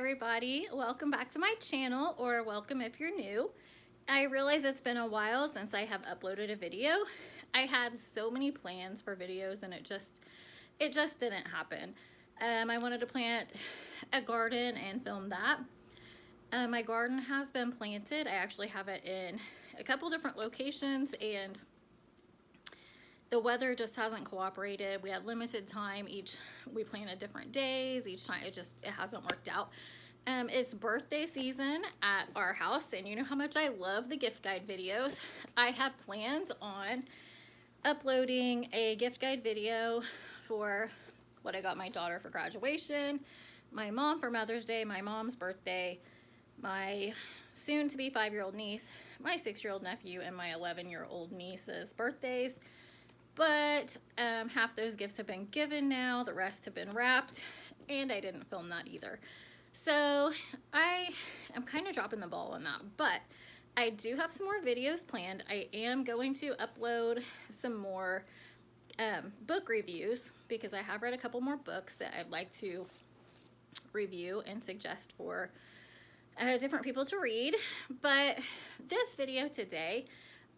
everybody, welcome back to my channel, or welcome if you're new. I realize it's been a while since I have uploaded a video. I had so many plans for videos and it just didn't happen. I wanted to plant a garden and film that. My garden has been planted. I actually have it in a couple different locations and the weather just hasn't cooperated. We had limited time. We planted different days. Each time it hasn't worked out. It's birthday season at our house, and you know how much I love the gift guide videos. I have plans on uploading a gift guide video for what I got my daughter for graduation, my mom for Mother's Day, my mom's birthday, my soon-to-be 5-year-old niece, my 6-year-old nephew, and my 11-year-old niece's birthdays. But half those gifts have been given now, the rest have been wrapped, and I didn't film that either. So I am kind of dropping the ball on that, but I do have some more videos planned. I am going to upload some more book reviews because I have read a couple more books that I'd like to review and suggest for different people to read. But this video today,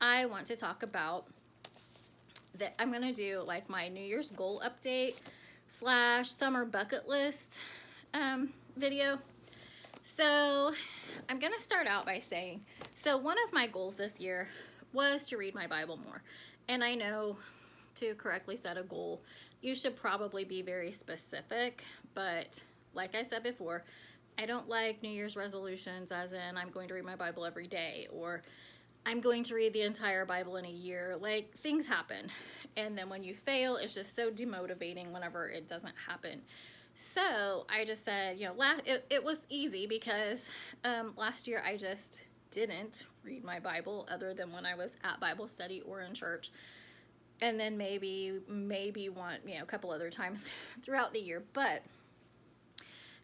I want to talk about that I'm gonna do like my New Year's goal update / summer bucket list video. So I'm gonna start out by saying, so one of my goals this year was to read my Bible more. And I know to correctly set a goal, you should probably be very specific, but like I said before, I don't like New Year's resolutions as in I'm going to read my Bible every day or I'm going to read the entire Bible in a year. Like, things happen. And then when you fail, it's just so demotivating whenever it doesn't happen. So I just said, you know, it was easy because last year I just didn't read my Bible other than when I was at Bible study or in church. And then maybe one, a couple other times throughout the year, but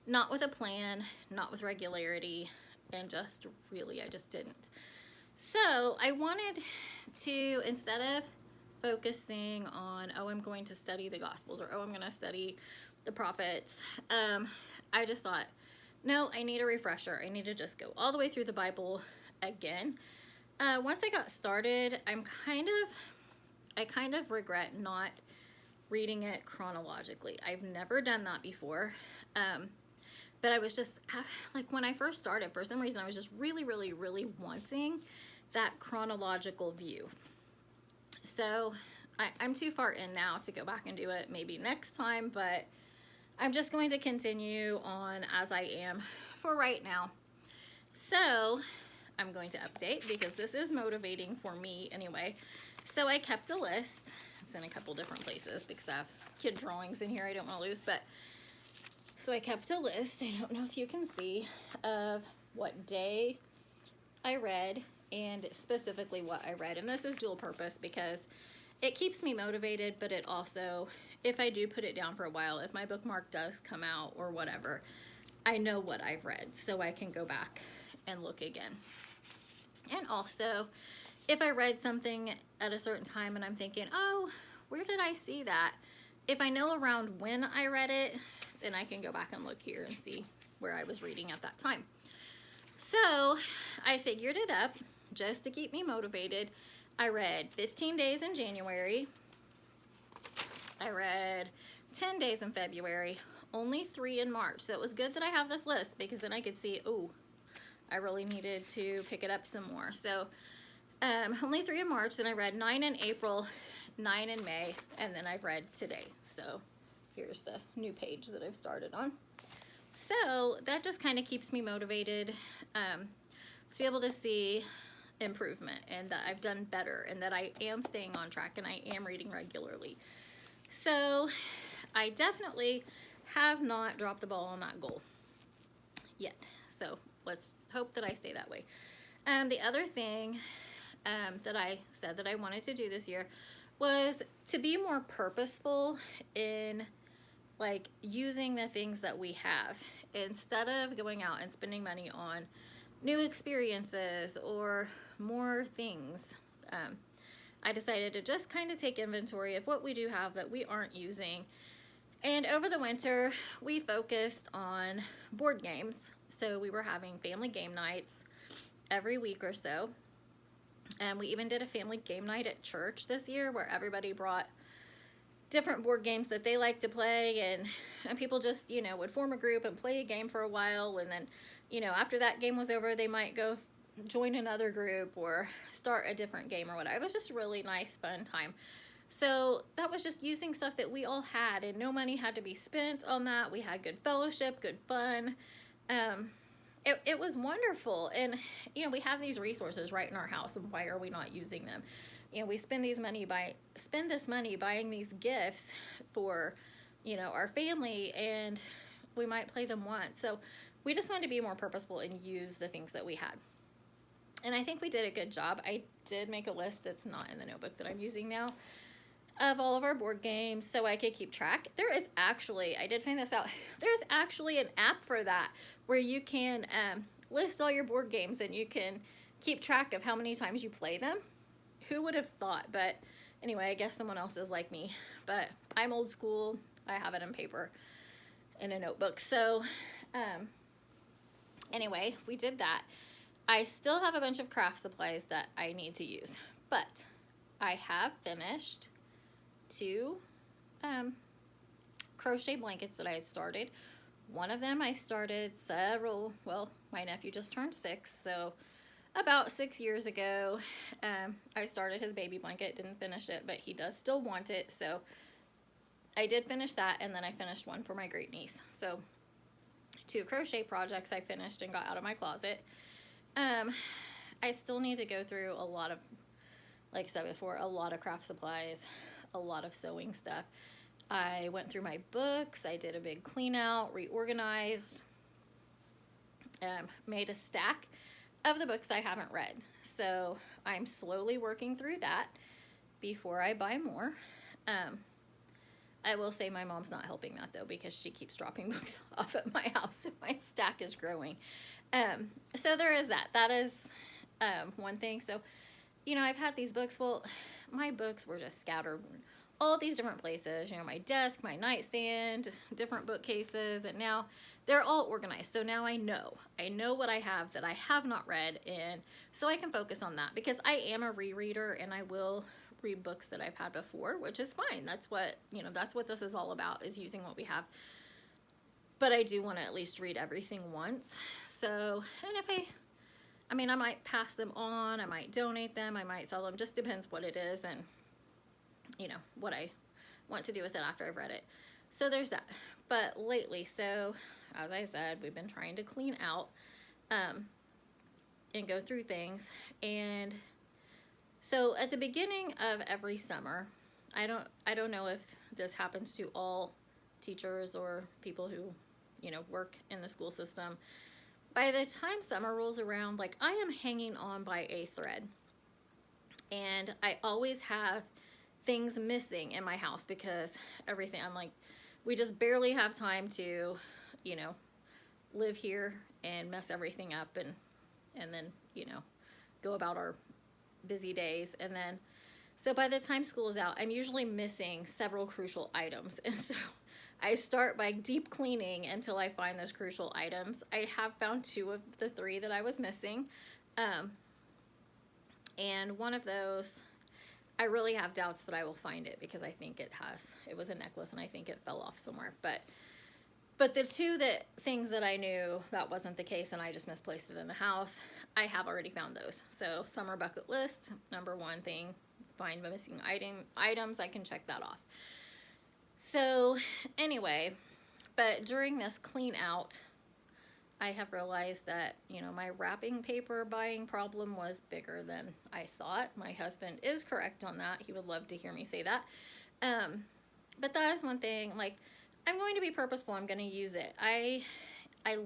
not with a plan, not with regularity, and just really, I just didn't. So I wanted to, instead of focusing on, oh, I'm going to study the Gospels or, oh, I'm going to study the prophets, I just thought, no, I need a refresher. I need to just go all the way through the Bible again. Once I got started, I kind of regret not reading it chronologically. I've never done that before. But I was just, like, when I first started, for some reason, I was just really, really, really wanting that chronological view. So I'm too far in now to go back and do it maybe next time, but I'm just going to continue on as I am for right now. So I'm going to update because this is motivating for me anyway. So I kept a list. It's in a couple different places because I have kid drawings in here I don't want to lose, but so I kept a list, I don't know if you can see, of what day I read and specifically what I read. And this is dual purpose because it keeps me motivated, but it also, if I do put it down for a while, if my bookmark does come out or whatever, I know what I've read so I can go back and look again. And also, if I read something at a certain time and I'm thinking, oh, where did I see that? If I know around when I read it, then I can go back and look here and see where I was reading at that time. So I figured it up just to keep me motivated. I read 15 days in January. I read 10 days in February, only 3 in March. So it was good that I have this list because then I could see, oh, I really needed to pick it up some more. So only 3 in March, then I read 9 in April, 9 in May, and then I've read today. So here's the new page that I've started on. So that just kind of keeps me motivated to be able to see improvement and that I've done better and that I am staying on track and I am reading regularly. So I definitely have not dropped the ball on that goal yet. So let's hope that I stay that way. The other thing that I said that I wanted to do this year was to be more purposeful in like using the things that we have instead of going out and spending money on new experiences or more things. I decided to just kind of take inventory of what we do have that we aren't using. And over the winter, we focused on board games So we were having family game nights every week or so. And we even did a family game night at church this year where everybody brought different board games that they like to play, and people just, you know, would form a group and play a game for a while, and then, you know, after that game was over, they might go join another group or start a different game or whatever. It was just a really nice, fun time. So that was just using stuff that we all had, and no money had to be spent on that. We had good fellowship, good fun. It was wonderful. And, you know, we have these resources right in our house, and why are we not using them? You know, we spend this money buying these gifts for, you know, our family, and we might play them once. So we just wanted to be more purposeful and use the things that we had. And I think we did a good job. I did make a list that's not in the notebook that I'm using now of all of our board games so I could keep track. There is actually, I did find this out, there's actually an app for that where you can list all your board games and you can keep track of how many times you play them. Who would have thought? But anyway, I guess someone else is like me. But I'm old school. I have it in paper in a notebook. So anyway, we did that. I still have a bunch of craft supplies that I need to use. But I have finished 2 crochet blankets that I had started. One of them I started my nephew just turned 6, so about 6 years ago, I started his baby blanket, didn't finish it, but he does still want it, so I did finish that, and then I finished one for my great niece. So 2 crochet projects I finished and got out of my closet. I still need to go through a lot of, like I said before, a lot of craft supplies, a lot of sewing stuff. I went through my books, I did a big clean out, reorganized, made a stack of the books I haven't read. So I'm slowly working through that before I buy more. I will say my mom's not helping that though, because she keeps dropping books off at my house and my stack is growing. So there is that. That is one thing. So, you know, I've had these books. Well, my books were just scattered all these different places, you know, my desk, my nightstand, different bookcases, and now they're all organized. So now I know what I have that I have not read, and so I can focus on that, because I am a rereader and I will read books that I've had before, which is fine. That's what, you know, that's what this is all about, is using what we have. But I do want to at least read everything once. So, and if I mean, I might pass them on, I might donate them, I might sell them, just depends what it is and, you know, what I want to do with it after I've read it. So there's that. But lately, so as I said, we've been trying to clean out and go through things. And so at the beginning of every summer, I don't know if this happens to all teachers or people who, you know, work in the school system. By the time summer rolls around, like, I am hanging on by a thread. And I always have things missing in my house, because everything, I'm like, we just barely have time to, you know, live here and mess everything up and then, you know, go about our busy days. And then, so by the time school is out, I'm usually missing several crucial items. And so I start by deep cleaning until I find those crucial items. I have found 2 of the 3 that I was missing. And one of those, I really have doubts that I will find it, because I think it was a necklace and I think it fell off somewhere. But the 2 things that I knew that wasn't the case and I just misplaced it in the house, I have already found those. So summer bucket list, number 1 thing, find the missing items, I can check that off. So anyway, but during this clean out, I have realized that, you know, my wrapping paper buying problem was bigger than I thought. My husband is correct on that. He would love to hear me say that. But that is one thing, like, I'm going to be purposeful. I'm going to use it. I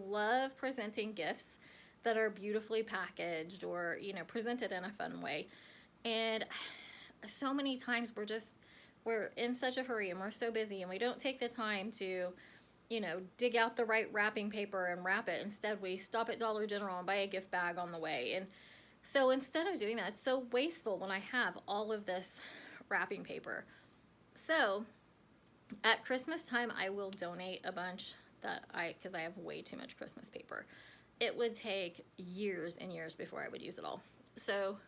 love presenting gifts that are beautifully packaged or, you know, presented in a fun way. And so many times we're in such a hurry and we're so busy and we don't take the time to, you know, dig out the right wrapping paper and wrap it. Instead, we stop at Dollar General and buy a gift bag on the way. And so instead of doing that, it's so wasteful when I have all of this wrapping paper. So at Christmas time, I will donate a bunch because I have way too much Christmas paper. it would take years and years before I would use it all. So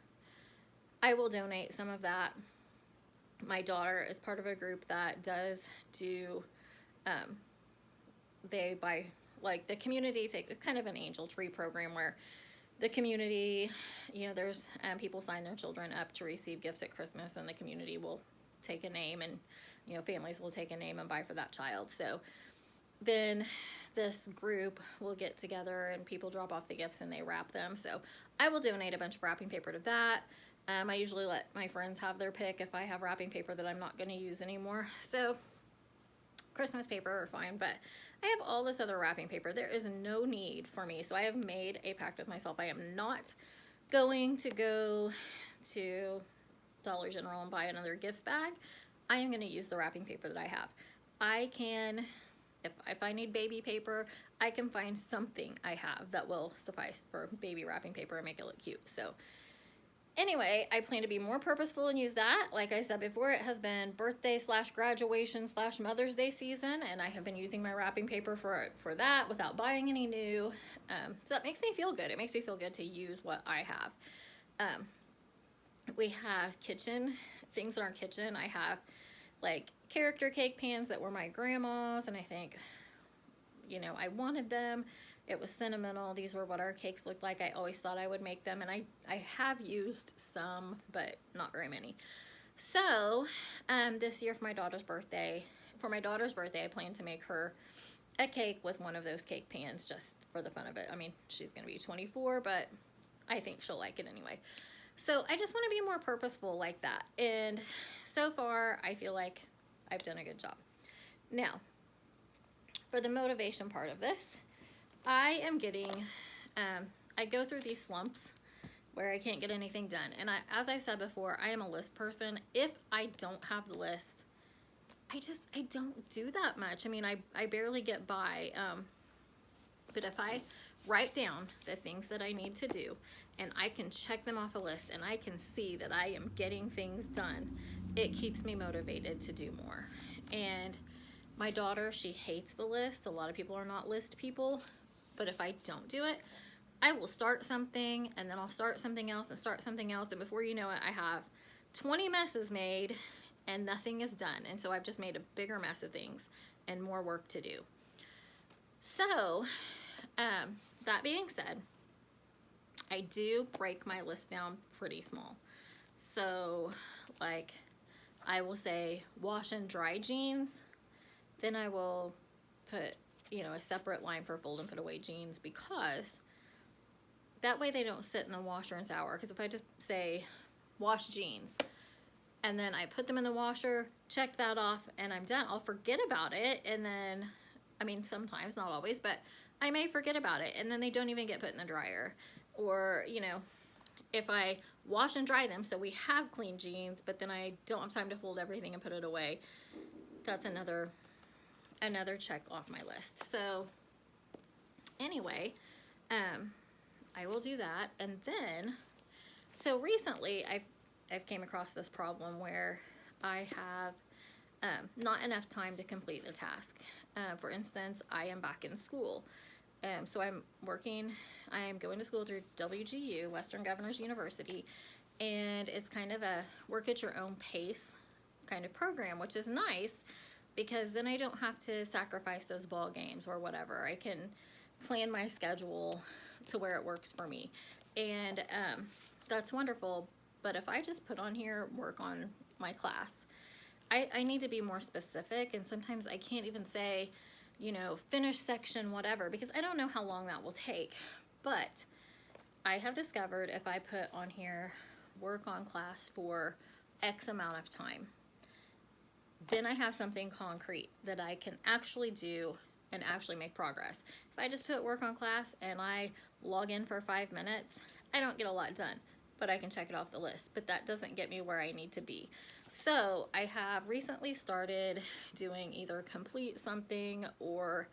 I will donate some of that. My daughter is part of a group that does do, they buy, like the community takes, it's kind of an angel tree program where the community, you know, there's people sign their children up to receive gifts at Christmas, and the community will take a name, and, you know, families will take a name and buy for that child. So then this group will get together and people drop off the gifts and they wrap them. So I will donate a bunch of wrapping paper to that. I usually let my friends have their pick if I have wrapping paper that I'm not going to use anymore. So Christmas paper are fine, but I have all this other wrapping paper. There is no need for me. So I have made a pact with myself. I am not going to go to Dollar General and buy another gift bag. I am going to use the wrapping paper that I have. I can, if I need baby paper, I can find something I have that will suffice for baby wrapping paper and make it look cute. So anyway, I plan to be more purposeful and use that. Like I said before, it has been birthday / graduation / Mother's Day season, and I have been using my wrapping paper for that without buying any new. So that makes me feel good. It makes me feel good to use what I have. We have kitchen things in our kitchen. I have like character cake pans that were my grandma's, and I think, you know, I wanted them. It was sentimental. These were what our cakes looked like. I always thought I would make them, and I have used some, but not very many. So this year for my daughter's birthday, I plan to make her a cake with one of those cake pans just for the fun of it. I mean, she's going to be 24, but I think she'll like it anyway. So I just want to be more purposeful like that. And so far, I feel like I've done a good job. Now, for the motivation part of this, I am getting, I go through these slumps where I can't get anything done. And as I said before, I am a list person. If I don't have the list, I don't do that much. I mean, I barely get by. But if I write down the things that I need to do, and I can check them off a list, and I can see that I am getting things done, it keeps me motivated to do more. And my daughter, she hates the list. A lot of people are not list people, but if I don't do it, I will start something, and then I'll start something else and start something else, and before you know it, I have 20 messes made and nothing is done. And so I've just made a bigger mess of things and more work to do. So that being said, I do break my list down pretty small. So like I will say wash and dry jeans, then I will put, you know, a separate line for fold and put away jeans, because that way they don't sit in the washer and sour. Because if I just say wash jeans and then I put them in the washer, check that off, and I'm done, I'll forget about it. And then, I mean, sometimes, not always, but I may forget about it, and then they don't even get put in the dryer. Or, you know, if I wash and dry them so we have clean jeans, but then I don't have time to fold everything and put it away, that's another check off my list. So anyway, I will do that. And then, so recently I've came across this problem where I have not enough time to complete the task. For instance, I am back in school. So I am going to school through WGU, Western Governors University, and it's kind of a work at your own pace kind of program, which is nice, because then I don't have to sacrifice those ball games or whatever. I can plan my schedule to where it works for me, and that's wonderful. But if I just put on here work on my class, I need to be more specific, and sometimes I can't even say, you know, finish section whatever, because I don't know how long that will take. But I have discovered if I put on here work on class for X amount of time, then I have something concrete that I can actually do and actually make progress. If I just put work on class and I log in for 5 minutes, I don't get a lot done, but I can check it off the list. But that doesn't get me where I need to be. So I have recently started doing either complete something or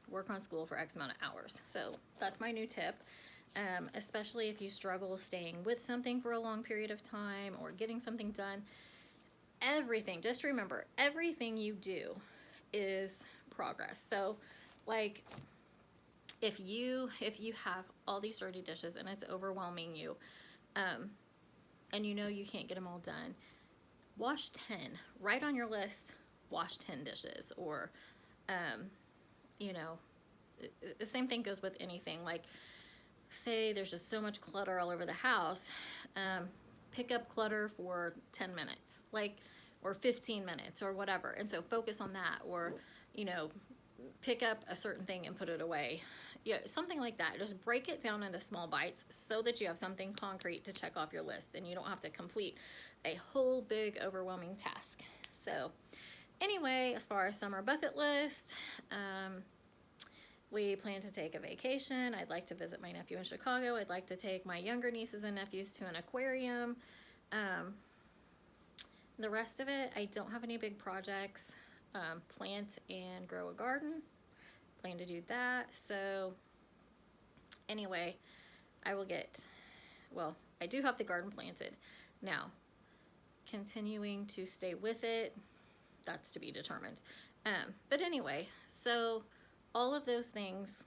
work on school for X amount of hours. So that's my new tip, especially if you struggle staying with something for a long period of time or getting something done. Everything, just remember, everything you do is progress. So like if you have all these dirty dishes and it's overwhelming you, and you know you can't get them all done, wash 10. Write on your list, wash 10 dishes. Or you know, the same thing goes with anything. Like, say there's just so much clutter all over the house, pick up clutter for 10 minutes, like, or 15 minutes or whatever. And so focus on that. Or, you know, pick up a certain thing and put it away. Yeah, something like that. Just break it down into small bites so that you have something concrete to check off your list and you don't have to complete a whole big overwhelming task. So anyway, as far as summer bucket list, we plan to take a vacation. I'd like to visit my nephew in Chicago. I'd like to take my younger nieces and nephews to an aquarium. The rest of it, I don't have any big projects. Plant and grow a garden. Plan to do that. So anyway, I do have the garden planted. Now, continuing to stay with it, that's to be determined. But anyway, so all of those things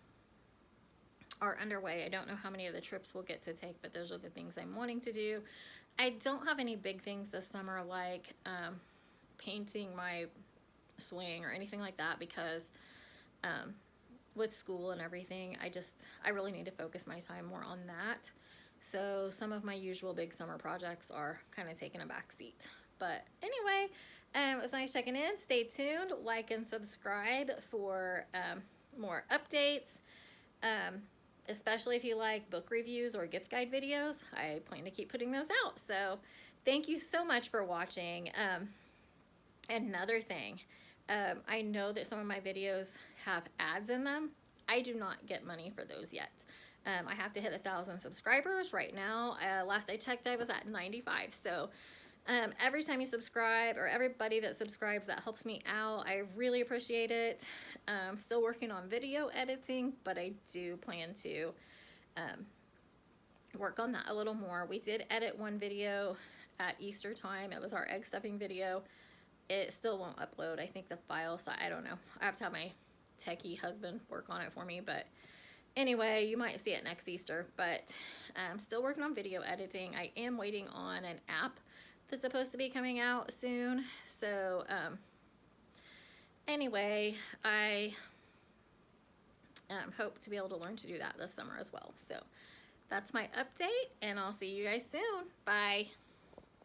are underway. I don't know how many of the trips we'll get to take, but those are the things I'm wanting to do. I don't have any big things this summer, like painting my swing or anything like that, because with school and everything, I really need to focus my time more on that. So some of my usual big summer projects are kind of taking a back seat. But anyway, it was nice checking in. Stay tuned, like and subscribe for more updates, especially if you like book reviews or gift guide videos. I plan to keep putting those out. So thank you so much for watching. Another thing, I know that some of my videos have ads in them. I do not get money for those yet. I have to hit 1,000 subscribers right now. Last I checked, I was at 95. So every time you subscribe, or everybody that subscribes, that helps me out. I really appreciate it. I'm still working on video editing, but I do plan to work on that a little more. We did edit one video at Easter time. It was our egg stuffing video. It still won't upload. I think the file size, I don't know. I have to have my techie husband work on it for me. But anyway, you might see it next Easter. But I'm still working on video editing. I am waiting on an app that's supposed to be coming out soon. So anyway, I hope to be able to learn to do that this summer as well. So that's my update, and I'll see you guys soon. Bye.